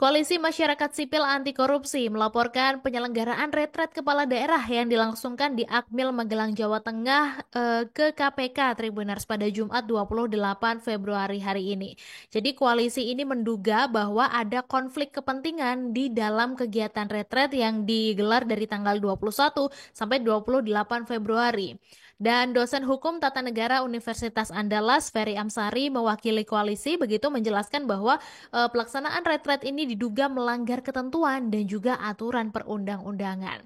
Koalisi Masyarakat Sipil Anti Korupsi melaporkan penyelenggaraan retret kepala daerah yang dilangsungkan di Akmil Magelang, Jawa Tengah ke KPK Tribuners pada Jumat 28 Februari hari ini. Jadi koalisi ini menduga bahwa ada konflik kepentingan di dalam kegiatan retret yang digelar dari tanggal 21 sampai 28 Februari. Dan dosen hukum tata negara Universitas Andalas, Ferry Amsari, mewakili koalisi begitu menjelaskan bahwa pelaksanaan retret ini diduga melanggar ketentuan dan juga aturan perundang-undangan.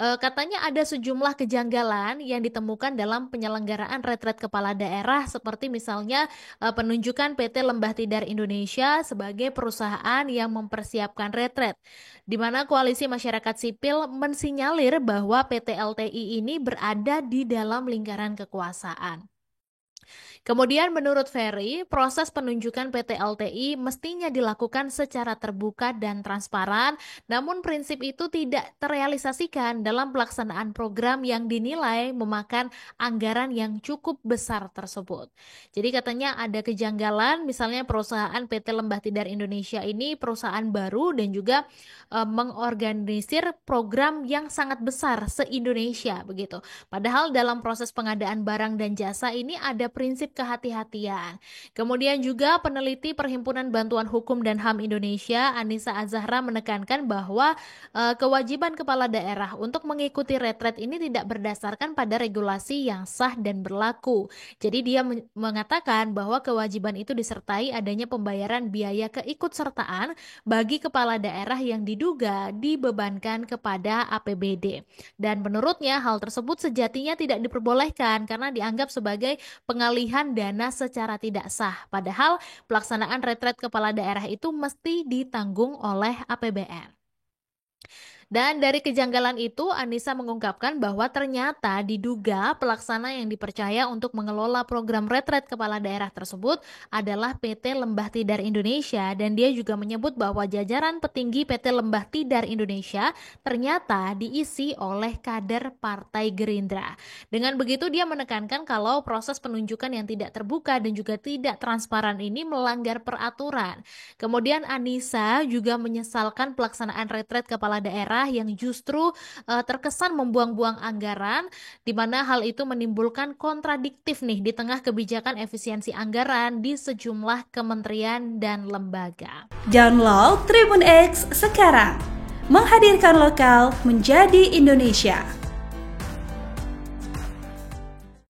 Katanya ada sejumlah kejanggalan yang ditemukan dalam penyelenggaraan retret kepala daerah seperti misalnya penunjukan PT Lembah Tidar Indonesia sebagai perusahaan yang mempersiapkan retret, di mana koalisi masyarakat sipil mensinyalir bahwa PT LTI ini berada di dalam lingkaran kekuasaan. Kemudian menurut Ferry, proses penunjukan PT LTI mestinya dilakukan secara terbuka dan transparan, namun prinsip itu tidak terrealisasikan dalam pelaksanaan program yang dinilai memakan anggaran yang cukup besar tersebut. Jadi katanya ada kejanggalan, misalnya perusahaan PT Lembah Tidar Indonesia ini perusahaan baru dan juga mengorganisir program yang sangat besar se-Indonesia begitu. Padahal dalam proses pengadaan barang dan jasa ini ada prinsip kehati-hatian. Kemudian juga peneliti Perhimpunan Bantuan Hukum dan HAM Indonesia, Anissa Azahra menekankan bahwa kewajiban kepala daerah untuk mengikuti retret ini tidak berdasarkan pada regulasi yang sah dan berlaku. Jadi dia mengatakan bahwa kewajiban itu disertai adanya pembayaran biaya keikutsertaan bagi kepala daerah yang diduga dibebankan kepada APBD. Dan menurutnya hal tersebut sejatinya tidak diperbolehkan karena dianggap sebagai pengalihan dana secara tidak sah. Padahal pelaksanaan retret kepala daerah itu mesti ditanggung oleh APBN. Dan dari kejanggalan itu, Anissa mengungkapkan bahwa ternyata diduga pelaksana yang dipercaya untuk mengelola program retret kepala daerah tersebut adalah PT Lembah Tidar Indonesia, dan dia juga menyebut bahwa jajaran petinggi PT Lembah Tidar Indonesia ternyata diisi oleh kader Partai Gerindra. Dengan begitu dia menekankan kalau proses penunjukan yang tidak terbuka dan juga tidak transparan ini melanggar peraturan. Kemudian Anissa juga menyesalkan pelaksanaan retret kepala daerah yang justru terkesan membuang-buang anggaran, di mana hal itu menimbulkan kontradiktif nih di tengah kebijakan efisiensi anggaran di sejumlah kementerian dan lembaga. Download Tribun X sekarang, menghadirkan lokal menjadi Indonesia.